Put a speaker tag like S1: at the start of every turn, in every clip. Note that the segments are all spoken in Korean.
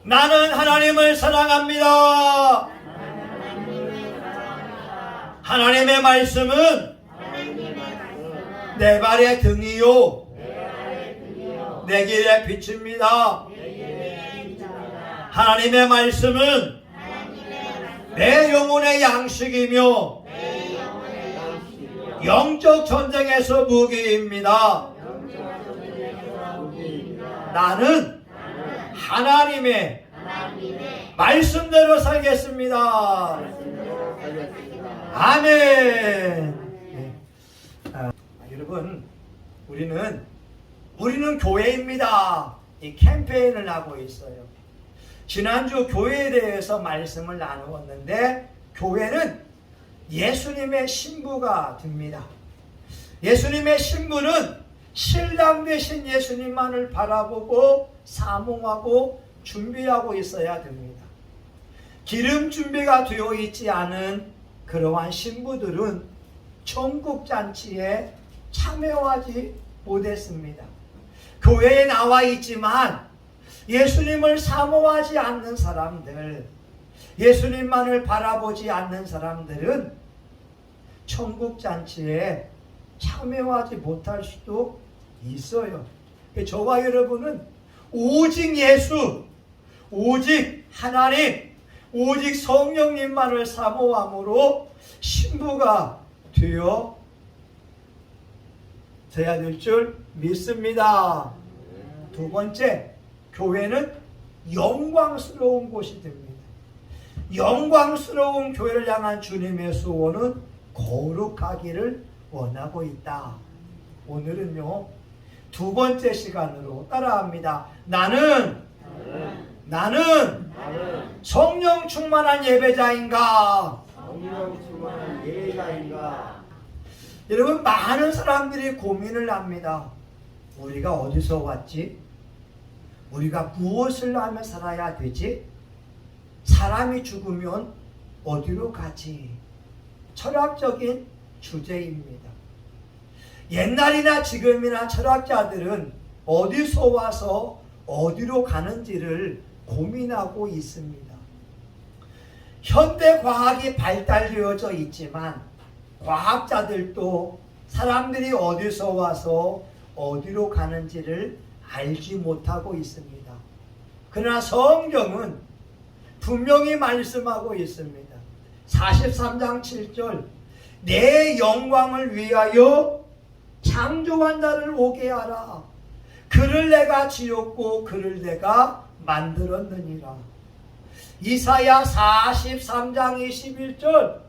S1: 나는 하나님을 사랑합니다. 하나님의 말씀은 내 발의 등이요 내 길의 빛입니다. 하나님의 말씀은 내 영혼의 양식이며 영적 전쟁에서 무기입니다. 나는 하나님의 말씀대로 살겠습니다. 아멘. 여러분, 우리는 교회입니다. 이 캠페인을 하고 있어요. 지난주 교회에 대해서 말씀을 나누었는데, 교회는 예수님의 신부가 됩니다. 예수님의 신부는 신랑 되신 예수님만을 바라보고 사모하고 준비하고 있어야 됩니다. 기름 준비가 되어 있지 않은 그러한 신부들은 천국 잔치에 참여하지 못했습니다. 교회에 나와 있지만 예수님을 사모하지 않는 사람들, 예수님만을 바라보지 않는 사람들은 천국 잔치에 참여하지 못할 수도 있어요. 저와 여러분은 오직 예수, 오직 하나님, 오직 성령님만을 사모함으로 신부가 되어져야 될 줄 믿습니다. 두 번째, 교회는 영광스러운 곳이 됩니다. 영광스러운 교회를 향한 주님의 소원은 거룩하기를 원하고 있다. 오늘은요, 두 번째 시간으로 따라합니다. 나는 성령 충만한 예배자인가? 여러분, 많은 사람들이 고민을 합니다. 우리가 어디서 왔지? 우리가 무엇을 하며 살아야 되지? 사람이 죽으면 어디로 가지? 철학적인 주제입니다. 옛날이나 지금이나 철학자들은 어디서 와서 어디로 가는지를 고민하고 있습니다. 현대 과학이 발달되어져 있지만 과학자들도 사람들이 어디서 와서 어디로 가는지를 알지 못하고 있습니다. 그러나 성경은 분명히 말씀하고 있습니다. 43장 7절, 내 영광을 위하여 창조한 자를 오게 하라. 그를 내가 지었고 그를 내가 만들었느니라. 이사야 43장 21절,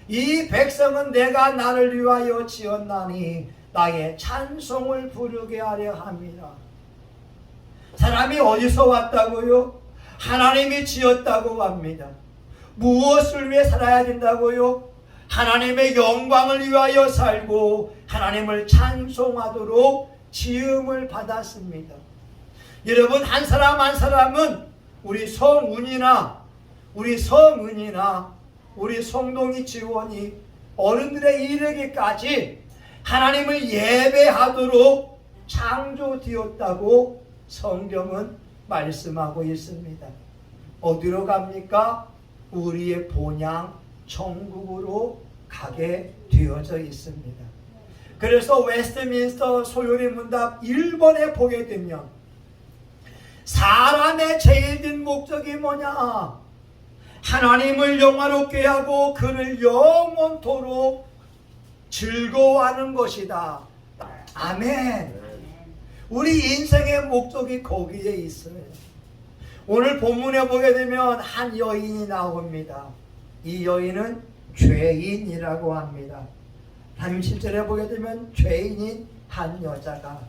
S1: 이 백성은 내가 나를 위하여 지었나니 나의 찬송을 부르게 하려 함이라. 사람이 어디서 왔다고요? 하나님이 지었다고 합니다. 무엇을 위해 살아야 된다고요? 하나님의 영광을 위하여 살고 하나님을 찬송하도록 지음을 받았습니다. 여러분, 한 사람 한 사람은 우리 성은이나 우리 성동이 지원이 어른들의 이르기까지 하나님을 예배하도록 창조되었다고 성경은 말씀하고 있습니다. 어디로 갑니까? 우리의 본향 천국으로 가게 되어져 있습니다. 그래서 웨스트민스터 소요리 문답 1번에 보게 되면 사람의 제일 큰 목적이 뭐냐? 하나님을 영화롭게 하고 그를 영원토록 즐거워하는 것이다. 아멘. 우리 인생의 목적이 거기에 있어요. 오늘 본문에 보게 되면 한 여인이 나옵니다. 이 여인은 죄인이라고 합니다. 37절에 보게 되면 죄인인 한 여자가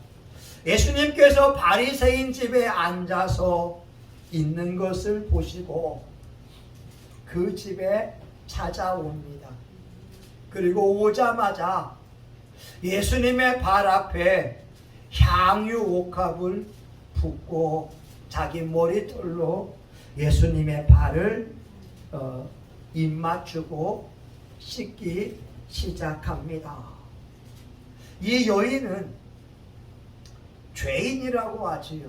S1: 예수님께서 바리새인 집에 앉아서 있는 것을 보시고 그 집에 찾아옵니다. 그리고 오자마자 예수님의 발 앞에 향유 옥합을 붓고 자기 머리털로 예수님의 발을 입맞추고 씻기 시작합니다. 이 여인은 죄인이라고 하지요.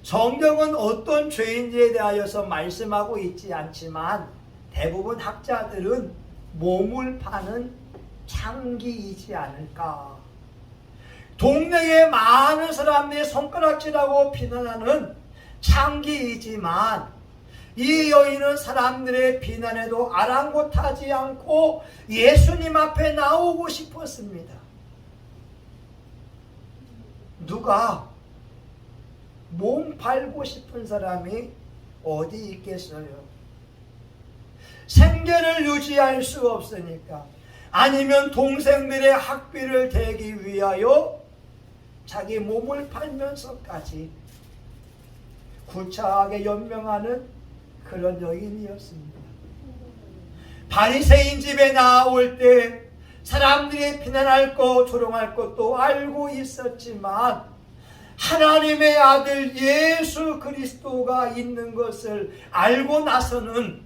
S1: 성경은 어떤 죄인지에 대하여서 말씀하고 있지 않지만 대부분 학자들은 몸을 파는 창기이지 않을까. 동네에 많은 사람들이 손가락질하고 비난하는 창기이지만 이 여인은 사람들의 비난에도 아랑곳하지 않고 예수님 앞에 나오고 싶었습니다. 누가 몸 팔고 싶은 사람이 어디 있겠어요? 생계를 유지할 수 없으니까, 아니면 동생들의 학비를 대기 위하여 자기 몸을 팔면서까지 구차하게 연명하는 그런 여인이었습니다. 바리새인 집에 나올 때 사람들이 비난할 것, 조롱할 것도 알고 있었지만 하나님의 아들 예수 그리스도가 있는 것을 알고 나서는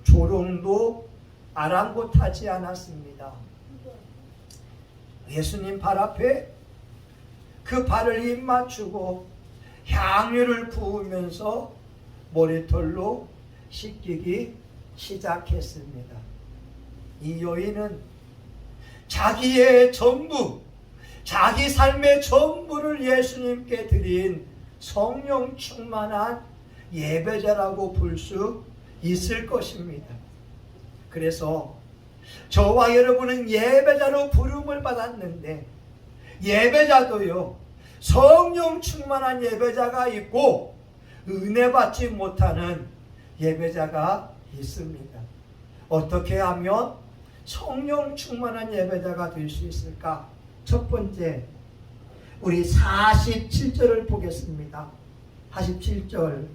S1: 조롱도 아랑곳하지 않았습니다. 예수님 발 앞에 그 발을 입맞추고 향유를 부으면서 머리털로 씻기기 시작했습니다. 이 여인은 자기의 전부, 자기 삶의 전부를 예수님께 드린 성령 충만한 예배자라고 볼 수 있을 것입니다. 그래서 저와 여러분은 예배자로 부름을 받았는데, 예배자도요, 성령 충만한 예배자가 있고 은혜 받지 못하는 예배자가 있습니다. 어떻게 하면 성령 충만한 예배자가 될 수 있을까? 첫 번째, 우리 47절을 보겠습니다. 47절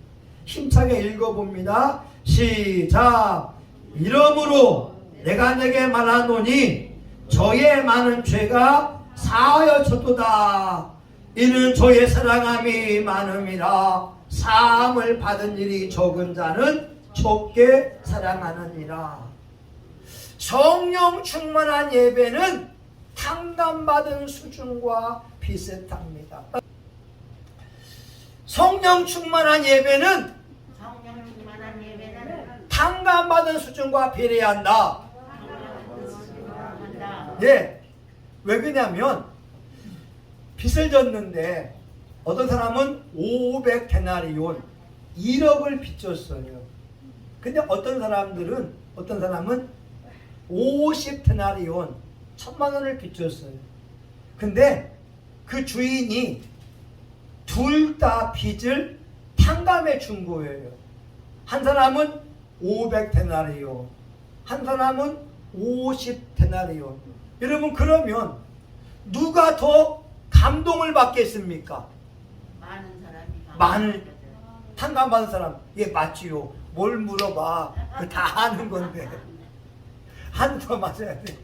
S1: 힘차게 읽어봅니다. 시작. 이러므로 내가 내게 말하노니 저의 많은 죄가 사하여졌도다. 이는 저의 사랑함이 많음이라. 사함을 받은 일이 적은 자는 적게 사랑하느니라. 성령 충만한 예배는 탕감받은 수준과 비슷합니다. 성령 충만한 예배는 탕감받은 수준과 비례한다. 예, 왜 그러냐면 빚을 졌는데 어떤 사람은 500데나리온 1억을 빚졌어요. 근데 어떤 사람은 50데나리온 1000만 원을 빚졌어요. 근데 그 주인이 둘 다 빚을 탕감해 준 거예요. 한 사람은 500데나리온, 한 사람은 50데나리온. 여러분, 그러면 누가 더 감동을 받겠습니까? 많은 탕감받은 사람. 예, 맞지요. 뭘 물어봐. 다 아는 건데. 한 더 맞아야 돼.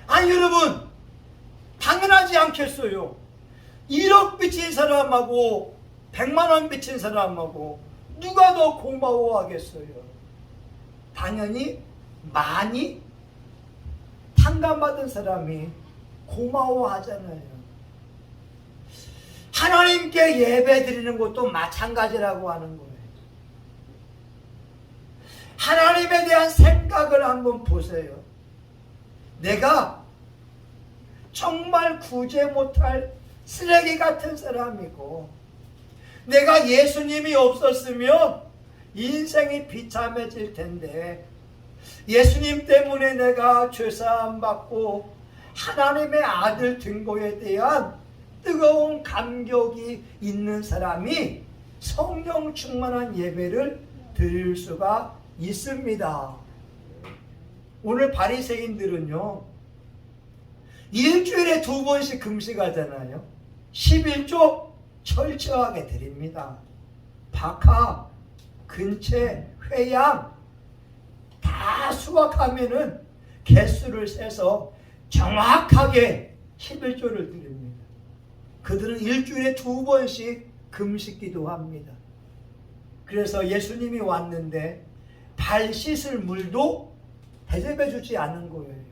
S1: 아니 여러분, 당연하지 않겠어요. 1억 빚진 사람하고 100만 원 빚진 사람하고 누가 더 고마워하겠어요? 당연히 많이 탕감받은 사람이 고마워하잖아요. 하나님께 예배 드리는 것도 마찬가지라고 하는 거예요. 하나님에 대한 생각을 한번 보세요. 내가 정말 구제 못할 쓰레기 같은 사람이고, 내가 예수님이 없었으면 인생이 비참해질 텐데, 예수님 때문에 내가 죄사함 받고 하나님의 아들 된 거에 대한 뜨거운 감격이 있는 사람이 성령 충만한 예배를 드릴 수가 있습니다. 오늘 바리새인들은요, 일주일에 2번씩 금식하잖아요. 11조 철저하게 드립니다. 박하, 근채, 회양 다 수확하면은 개수를 세서 정확하게 11조를 드립니다. 그들은 일주일에 2번씩 금식 기도합니다. 그래서 예수님이 왔는데 발 씻을 물도 대접해 주지 않은 거예요.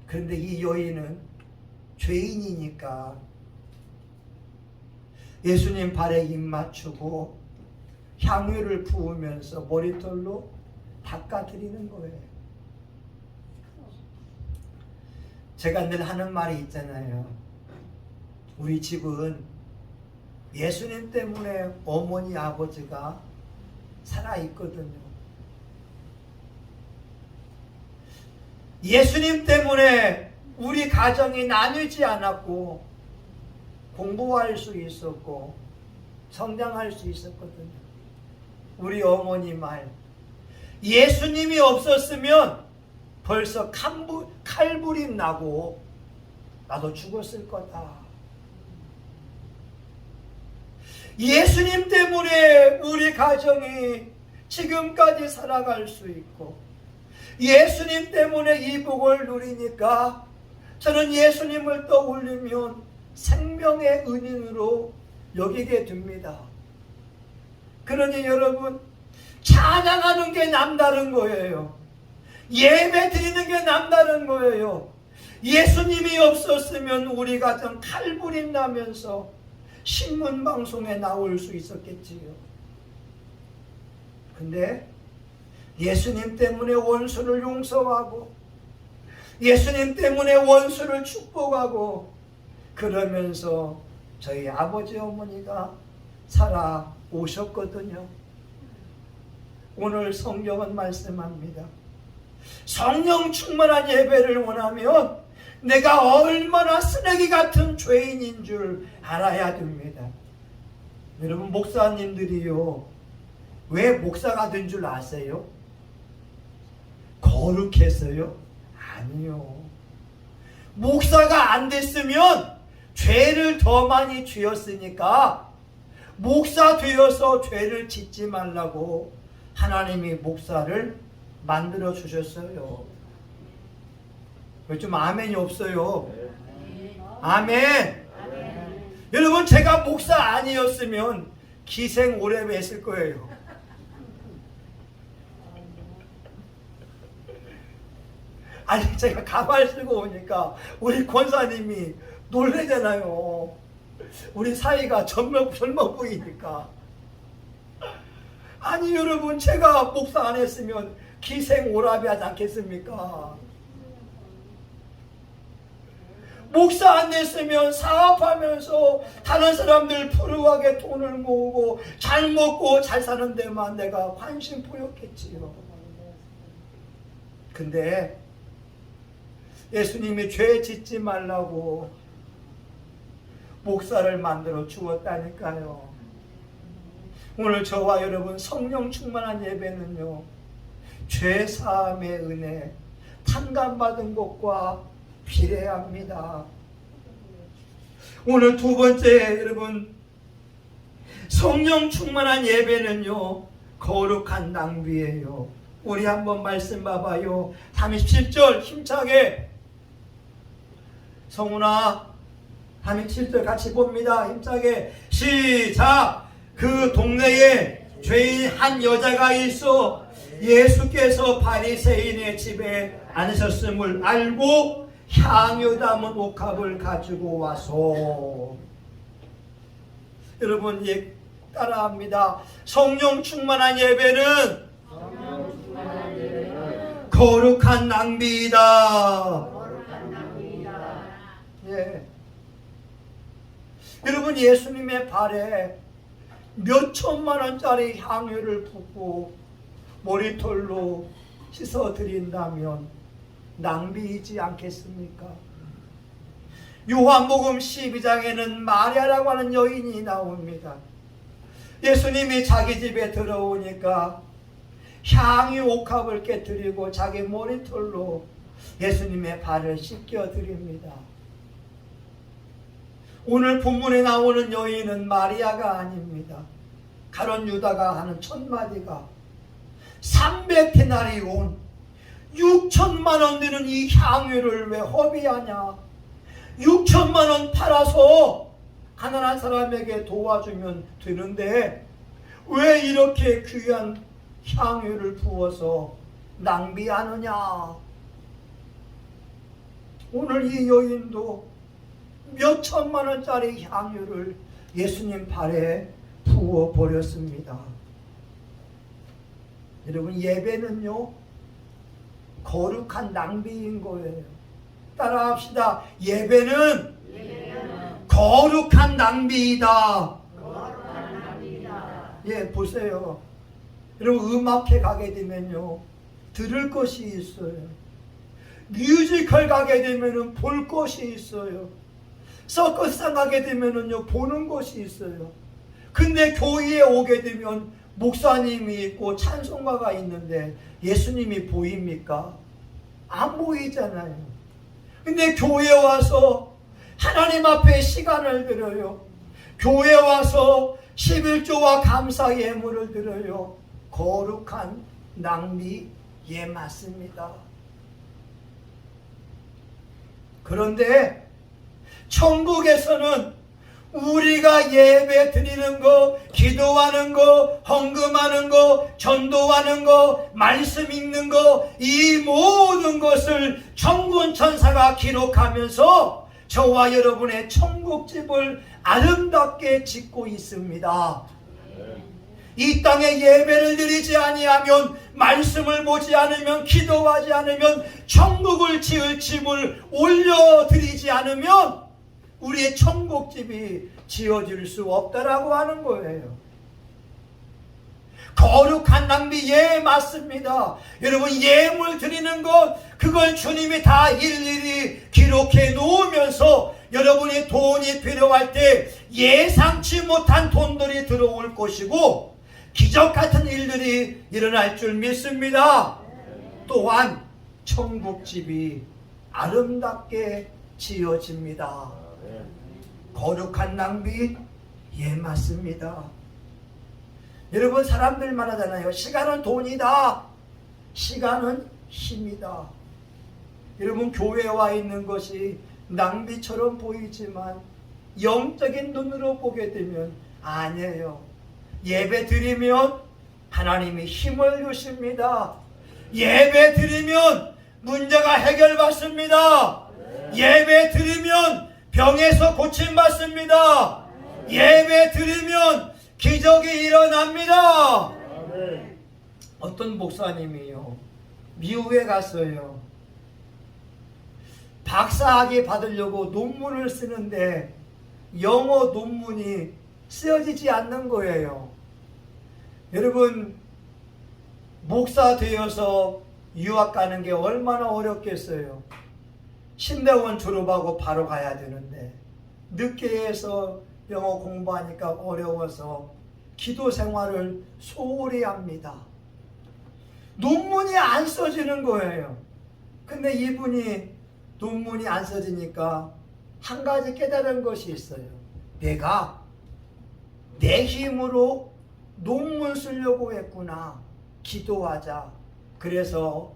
S1: 그런데 이 여인은 죄인이니까 예수님 발에 입 맞추고 향유를 부으면서 머리털로 닦아드리는 거예요. 제가 늘 하는 말이 있잖아요. 우리 집은 예수님 때문에 어머니 아버지가 살아있거든요. 예수님 때문에 우리 가정이 나뉘지 않았고 공부할 수 있었고 성장할 수 있었거든요. 우리 어머니 말, 예수님이 없었으면 벌써 칼부림 나고 나도 죽었을 거다. 예수님 때문에 우리 가정이 지금까지 살아갈 수 있고 예수님 때문에 이 복을 누리니까 저는 예수님을 떠올리면 생명의 은인으로 여기게 됩니다. 그러니 여러분, 찬양하는 게 남다른 거예요. 예배 드리는 게 남다른 거예요. 예수님이 없었으면 우리 가정 칼부림 나면서 신문 방송에 나올 수 있었겠지요. 근데 예수님 때문에 원수를 용서하고 예수님 때문에 원수를 축복하고 그러면서 저희 아버지 어머니가 살아오셨거든요. 오늘 성경은 말씀합니다. 성령 충만한 예배를 원하면 내가 얼마나 쓰레기 같은 죄인인 줄 알아야 됩니다. 여러분, 목사님들이요, 왜 목사가 된 줄 아세요? 거룩해서요? 아니요. 목사가 안 됐으면 죄를 더 많이 지었으니까 목사 되어서 죄를 짓지 말라고 하나님이 목사를 만들어 주셨어요. 왜 좀 아멘이 없어요? 아멘. 여러분, 제가 목사 아니었으면 기생 오래배 했을 거예요. 아니, 제가 가발 쓰고 오니까 우리 권사님이 놀래잖아요. 우리 사이가 젊어 보이니까. 아니 여러분, 제가 목사 안 했으면 기생오라비 하지 않겠습니까? 목사 안 됐으면 사업하면서 다른 사람들 부유하게 돈을 모으고 잘 먹고 잘 사는 데만 내가 관심 보였겠지요. 근데 예수님이 죄 짓지 말라고 목사를 만들어 주었다니까요. 오늘 저와 여러분, 성령 충만한 예배는요, 죄 사함의 은혜, 탕감받은 것과 비례합니다. 오늘 두 번째, 여러분, 성령 충만한 예배는요, 거룩한 낭비예요. 우리 한번 말씀 봐봐요. 37절 힘차게. 성훈아, 37절 같이 봅니다. 힘차게 시작. 그 동네에 죄인 한 여자가 있어 예수께서 바리새인의 집에 앉으셨음을 알고 향유 담은 옥합을 가지고 와서, 여러분 따라합니다. 성령 충만한 예배는 거룩한 낭비이다. 예. 여러분, 예수님의 발에 몇 천만 원짜리 향유를 붓고 머리털로 씻어드린다면 낭비이지 않겠습니까? 요한복음 12장에는 마리아라고 하는 여인이 나옵니다. 예수님이 자기 집에 들어오니까 향유 옥합을 깨뜨리고 자기 머리털로 예수님의 발을 씻겨드립니다. 오늘 본문에 나오는 여인은 마리아가 아닙니다. 가룟 유다가 하는 첫마디가 300데나리온 6천만 원 되는 이 향유를 왜 허비하냐? 6천만 원 팔아서 가난한 사람에게 도와주면 되는데 왜 이렇게 귀한 향유를 부어서 낭비하느냐? 오늘 이 여인도 몇 천만 원짜리 향유를 예수님 발에 부어버렸습니다. 여러분, 예배는요 거룩한 낭비인 거예요. 따라합시다. 예배는 거룩한 낭비이다. 예, 보세요. 여러분, 음악회 가게 되면요 들을 것이 있어요. 뮤지컬 가게 되면은 볼 것이 있어요. 서커스장 가게 되면은요 보는 것이 있어요. 근데 교회에 오게 되면 목사님이 있고 찬송가가 있는데 예수님이 보입니까? 안 보이잖아요. 근데 교회에 와서 하나님 앞에 시간을 드려요. 교회에 와서 11조와 감사 예물을 드려요. 거룩한 낭비, 예, 맞습니다. 그런데 천국에서는 우리가 예배 드리는 거, 기도하는 거, 헌금하는 거, 전도하는 거, 말씀 읽는 거, 이 모든 것을 천군 천사가 기록하면서 저와 여러분의 천국집을 아름답게 짓고 있습니다. 이 땅에 예배를 드리지 아니하면, 말씀을 보지 않으면, 기도하지 않으면, 천국을 지을 집을 올려드리지 않으면 우리의 천국집이 지어질 수 없다라고 하는 거예요. 거룩한 낭비, 예, 맞습니다. 여러분, 예물 드리는 것, 그걸 주님이 다 일일이 기록해 놓으면서 여러분이 돈이 필요할 때 예상치 못한 돈들이 들어올 것이고 기적 같은 일들이 일어날 줄 믿습니다. 또한 천국집이 아름답게 지어집니다. 거룩한 낭비, 예, 맞습니다. 여러분, 사람들 말하잖아요. 시간은 돈이다. 시간은 힘이다. 여러분, 교회에 와 있는 것이 낭비처럼 보이지만 영적인 눈으로 보게 되면 아니에요. 예배 드리면 하나님이 힘을 주십니다. 예배 드리면 문제가 해결받습니다. 예배 드리면 병에서 고침받습니다. 예배 드리면 기적이 일어납니다. 어떤 목사님이요, 미국에 갔어요. 박사학위 받으려고 논문을 쓰는데 영어 논문이 쓰여지지 않는 거예요. 여러분, 목사 되어서 유학 가는 게 얼마나 어렵겠어요. 신대원 졸업하고 바로 가야 되는데 늦게 해서 영어 공부하니까 어려워서 기도 생활을 소홀히 합니다. 논문이 안 써지는 거예요. 근데 이분이 논문이 안 써지니까 한 가지 깨달은 것이 있어요. 내가 내 힘으로 논문 쓰려고 했구나. 기도하자. 그래서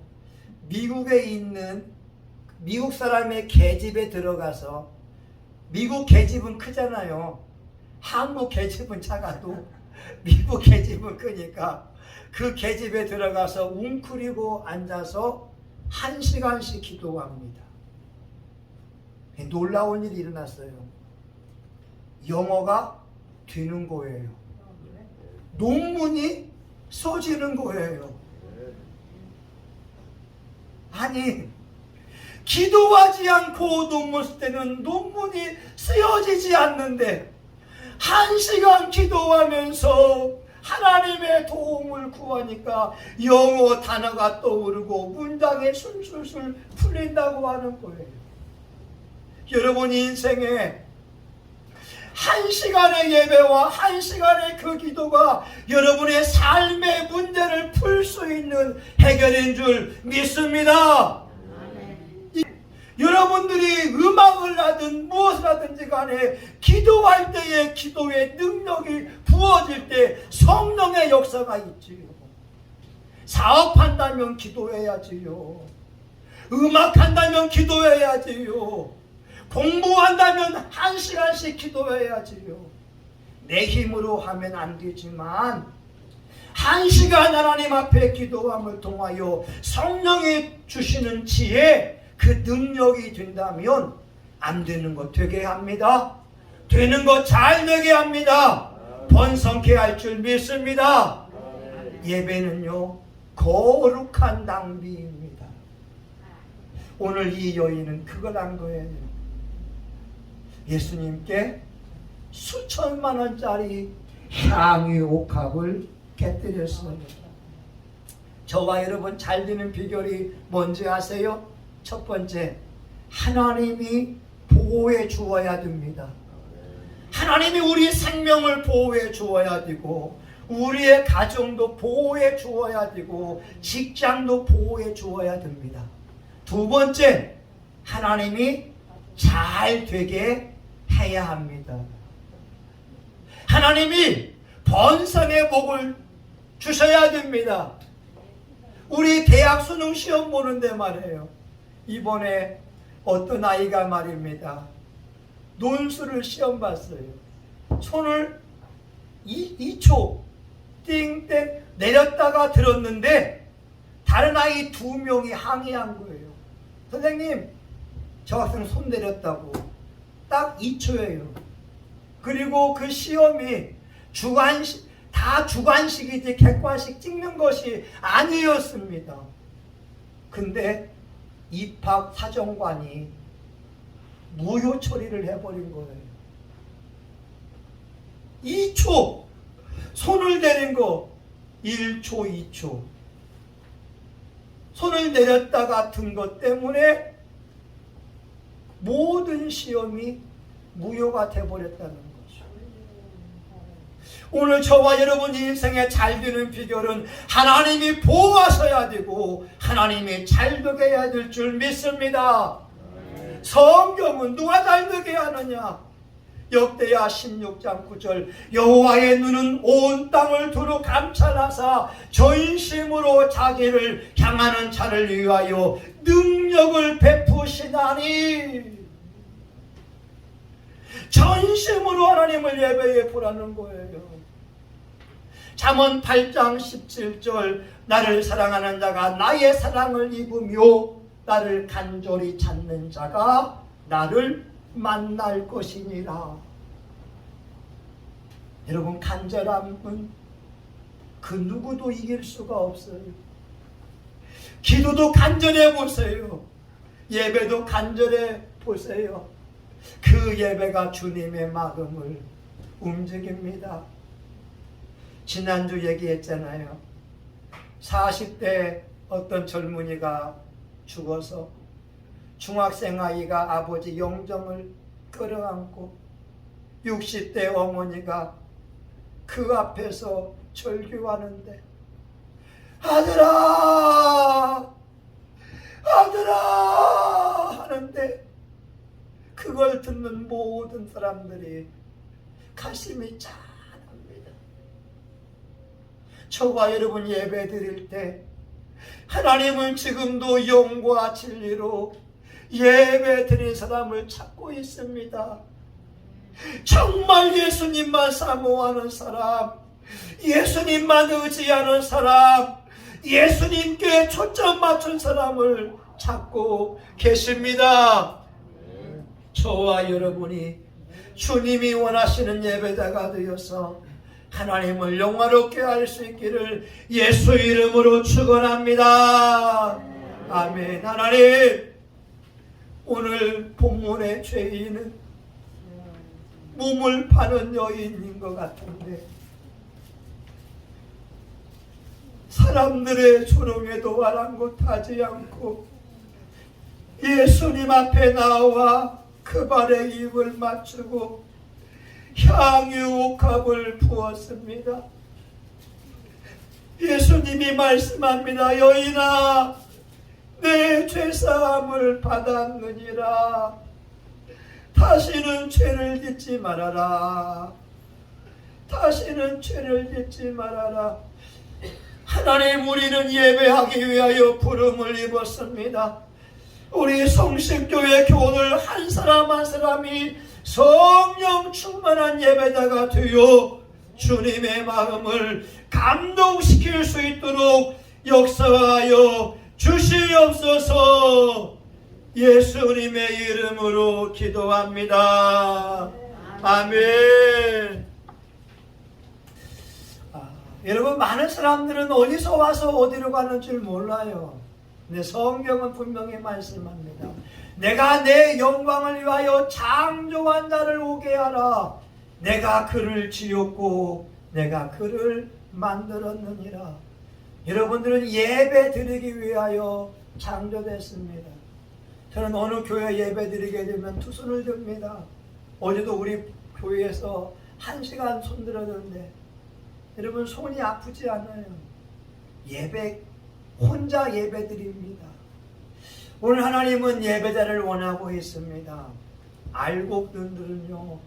S1: 미국에 있는 미국 사람의 계집에 들어가서, 미국 계집은 크잖아요. 한국 계집은 작아도 미국 계집은 크니까 그 계집에 들어가서 웅크리고 앉아서 1시간씩 기도합니다. 놀라운 일이 일어났어요. 영어가 되는 거예요. 논문이 써지는 거예요. 아니, 기도하지 않고 논문 쓸 때는 논문이 쓰여지지 않는데 1시간 기도하면서 하나님의 도움을 구하니까 영어 단어가 떠오르고 문장이 술술술 풀린다고 하는 거예요. 여러분 인생에 1시간의 예배와 1시간의 그 기도가 여러분의 삶의 문제를 풀 수 있는 해결인 줄 믿습니다. 여러분들이 음악을 하든 무엇을 하든지 간에 기도할 때에 기도의 능력이 부어질 때 성령의 역사가 있지요. 사업한다면 기도해야지요. 음악한다면 기도해야지요. 공부한다면 1시간씩 기도해야지요. 내 힘으로 하면 안 되지만 1시간 하나님 앞에 기도함을 통하여 성령이 주시는 지혜, 그 능력이 된다면 안 되는 것 되게 합니다. 되는 것 잘 되게 합니다. 번성케 할 줄 믿습니다. 예배는요, 거룩한 낭비입니다. 오늘 이 여인은 그걸 한 거예요. 예수님께 수천만 원짜리 향유 옥합을 곁들였어요. 저와 여러분 잘 되는 비결이 뭔지 아세요? 첫 번째, 하나님이 보호해 주어야 됩니다. 하나님이 우리 생명을 보호해 주어야 되고, 우리의 가정도 보호해 주어야 되고, 직장도 보호해 주어야 됩니다. 두 번째, 하나님이 잘 되게 해야 합니다. 하나님이 번성의 복을 주셔야 됩니다. 우리 대학 수능 시험 보는데 말이에요. 이번에 어떤 아이가 말입니다. 논술을 시험 봤어요. 손을 2초 띵땡 내렸다가 들었는데 다른 아이 2명이 항의한 거예요. 선생님, 저 학생 손 내렸다고. 딱 2초예요. 그리고 그 시험이 다 주관식이지 객관식 찍는 것이 아니었습니다. 근데 입학 사정관이 무효 처리를 해버린 거예요. 2초 손을 내린 거 1초 2초 손을 내렸다가 든 것 때문에 모든 시험이 무효가 돼버렸다는 거죠. 오늘 저와 여러분 인생에 잘 되는 비결은 하나님이 보호하셔야 되고 하나님이 잘 되게 해야 될 줄 믿습니다. 성경은 누가 잘 되게 하느냐? 역대하 16장 9절, 여호와의 눈은 온 땅을 두루 감찰하사 전심으로 자기를 향하는 자를 위하여 능력을 베푸시나니. 전심으로 하나님을 예배해 보라는 거예요. 잠언 8장 17절, 나를 사랑하는 자가 나의 사랑을 입으며 나를 간절히 찾는 자가 나를 만날 것이니라. 여러분, 간절함은 그 누구도 이길 수가 없어요. 기도도 간절해 보세요. 예배도 간절해 보세요. 그 예배가 주님의 마음을 움직입니다. 지난주 얘기했잖아요. 40대 어떤 젊은이가 죽어서 중학생 아이가 아버지 영정을 끌어안고 60대 어머니가 그 앞에서 절규하는데, 아들아 아들아 하는데, 그걸 듣는 모든 사람들이 가슴이 짠합니다. 저와 여러분 예배 드릴 때 하나님은 지금도 영과 진리로 예배 드린 사람을 찾고 있습니다. 정말 예수님만 사모하는 사람, 예수님만 의지하는 사람, 예수님께 초점 맞춘 사람을 찾고 계십니다. 저와 여러분이 주님이 원하시는 예배자가 되어서 하나님을 영화롭게 할 수 있기를 예수 이름으로 축원합니다. 아멘. 하나님, 오늘 본문의 죄인은 몸을 파는 여인인 것 같은데, 사람들의 조롱에도 아랑곳하지 않고 예수님 앞에 나와 그 발에 입을 맞추고 향유 옥합을 부었습니다. 예수님이 말씀합니다. 여인아, 내 죄사함을 받았느니라. 다시는 죄를 짓지 말아라. 다시는 죄를 짓지 말아라. 하나님, 우리는 예배하기 위하여 부름을 입었습니다. 우리 성식교회 교우들 한 사람 한 사람이 성령 충만한 예배자가 되어 주님의 마음을 감동시킬 수 있도록 역사하여 주시옵소서. 예수님의 이름으로 기도합니다. 아멘. 여러분, 많은 사람들은 어디서 와서 어디로 가는 줄 몰라요. 근데 성경은 분명히 말씀합니다. 내가 내 영광을 위하여 창조한 자를 오게 하라. 내가 그를 지었고 내가 그를 만들었느니라. 여러분들은 예배 드리기 위하여 창조됐습니다. 저는 어느 교회 예배 드리게 되면 두 손을 듭니다. 어제도 우리 교회에서 1시간 손 들었는데 여러분, 손이 아프지 않아요. 예배, 혼자 예배 드립니다. 오늘 하나님은 예배자를 원하고 있습니다. 알곡들은요,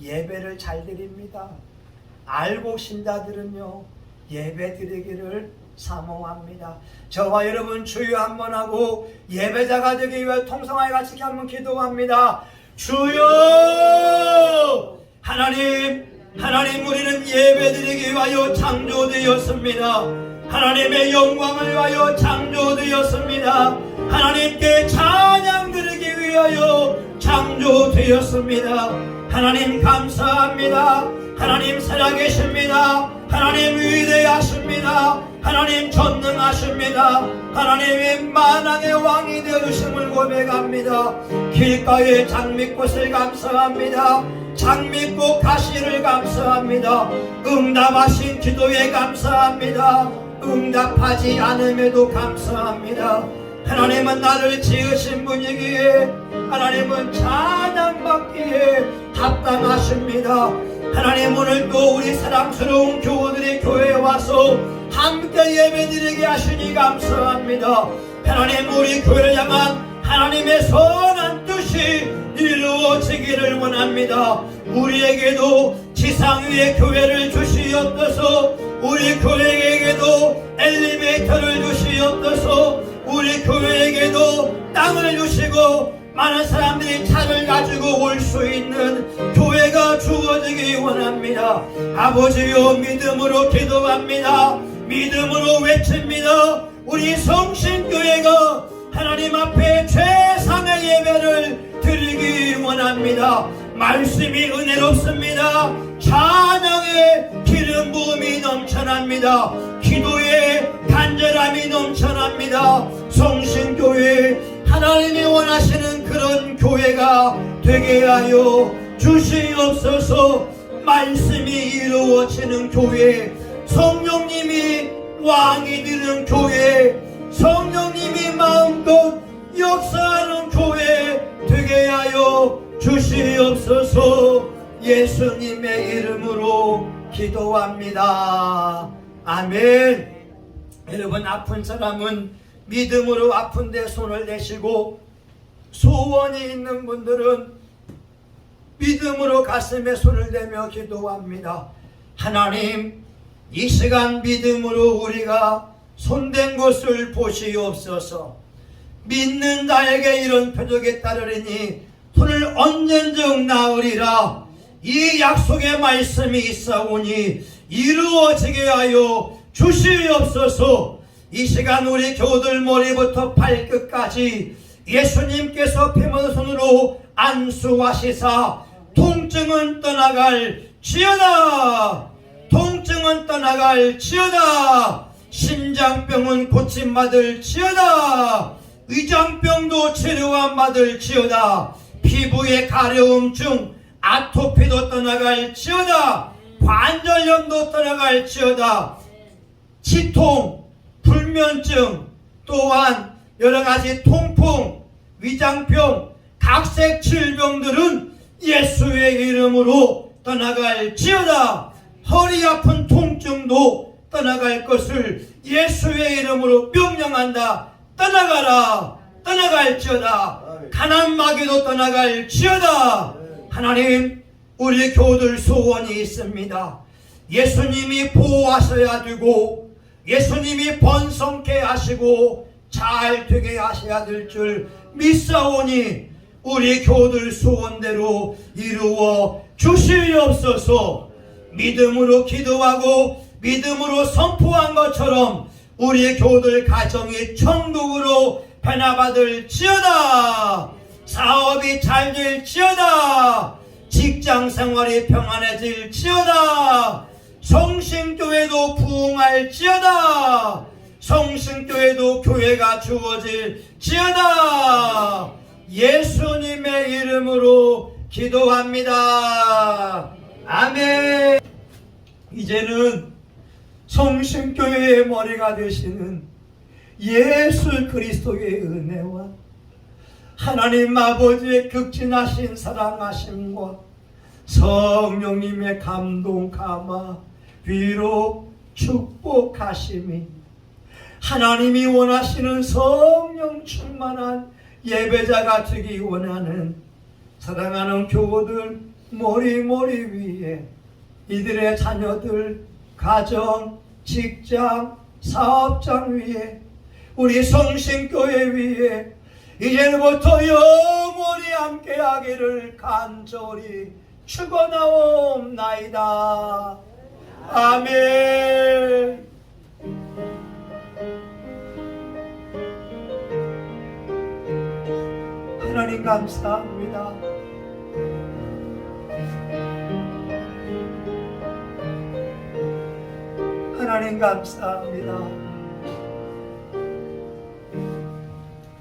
S1: 예배를 잘 드립니다. 알곡 신자들은요, 예배 드리기를 사모합니다. 저와 여러분 주여 한번 하고 예배자가 되기 위해 통성하여 같이 한번 기도합니다. 주여! 하나님, 우리는 예배드리기 위하여 창조되었습니다. 하나님의 영광을 위하여 창조되었습니다. 하나님께 찬양 드리기 위하여 창조되었습니다. 하나님 감사합니다. 하나님 살아계십니다. 하나님 위대하십니다. 하나님 전능하십니다. 하나님의 만왕의 왕이 되으심을 고백합니다. 길가의 장미꽃을 감사합니다. 장미꽃 가시를 감사합니다. 응답하신 기도에 감사합니다. 응답하지 않음에도 감사합니다. 하나님은 나를 지으신 분이기에 하나님은 찬양받기에 합당하십니다. 하나님, 오늘도 우리 사랑스러운 교우들이 교회에 와서 함께 예배드리게 하시니 감사합니다. 하나님, 우리 교회를 향한 하나님의 선한 뜻이 이루어지기를 원합니다. 우리에게도 지상 위의 교회를 주시옵소서. 우리 교회에게도 엘리베이터를 주시옵소서. 우리 교회에게도 땅을 주시고 많은 사람들이 차를 가지고 올 수 있는 교회가 주어지기 원합니다. 아버지여, 믿음으로 기도합니다. 믿음으로 외칩니다. 우리 성신교회가 하나님 앞에 최상의 예배를 드리기 원합니다. 말씀이 은혜롭습니다. 찬양의 기름 부음이 넘쳐납니다. 기도의 간절함이 넘쳐납니다. 성신교회, 하나님이 원하시는 그런 교회가 되게 하여 주시옵소서. 말씀이 이루어지는 교회, 성령님이 왕이 되는 교회, 성령님이 마음껏 역사하는 교회 되게 하여 주시옵소서. 예수님의 이름으로 기도합니다. 아멘. 여러분, 아픈 사람은 믿음으로 아픈데 손을 내시고, 소원이 있는 분들은 믿음으로 가슴에 손을 대며 기도합니다. 하나님, 이 시간 믿음으로 우리가 손댄 것을 보시옵소서. 믿는 자에게 이런 표적에 따르리니 손을 얹은즉 나으리라. 이 약속의 말씀이 있사오니 이루어지게 하여 주시옵소서. 이 시간 우리 교우들 머리부터 발끝까지 예수님께서 피 묻은 손으로 안수하시사 통증은 떠나갈지어다. 통증은 떠나갈지어다. 심장병은 고침받을지어다. 위장병도 치료함 받을지어다. 피부의 가려움증 아토피도 떠나갈지어다. 관절염도 떠나갈지어다. 치통, 불면증, 또한 여러가지 통풍, 위장병, 각색 질병들은 예수의 이름으로 떠나갈지어다. 허리 아픈 통증도 떠나갈 것을 예수의 이름으로 명령한다. 떠나가라. 떠나갈지어다. 가난 마귀도 떠나갈지어다. 하나님, 우리 교우들 소원이 있습니다. 예수님이 보호하셔야 되고 예수님이 번성케 하시고 잘 되게 하셔야 될 줄 믿사오니 우리 교우들 소원대로 이루어 주시옵소서. 믿음으로 기도하고 믿음으로 선포한 것처럼 우리 교우들 가정이 천국으로 변화받을지어다. 사업이 잘 될지어다. 직장 생활이 평안해질지어다. 성신교회도 부흥할지어다. 성신교회도 교회가 주어질지어다. 예수님의 이름으로 기도합니다. 아멘. 이제는 성신교회의 머리가 되시는 예수 그리스도의 은혜와 하나님 아버지의 극진하신 사랑하심과 성령님의 감동 감화 위로 축복하심이 하나님이 원하시는 성령 충만한 예배자가 되기 원하는 사랑하는 교우들 머리 위에 이들의 자녀들 가정 직장 사업장 위에 우리 성신교회 위에 이제부터 영원히 함께하기를 간절히 축원하옵나이다. 아멘. 하나님 감사합니다. 하나님 감사합니다.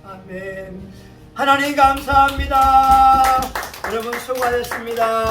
S1: 아멘. 하나님 감사합니다. 여러분 수고하셨습니다.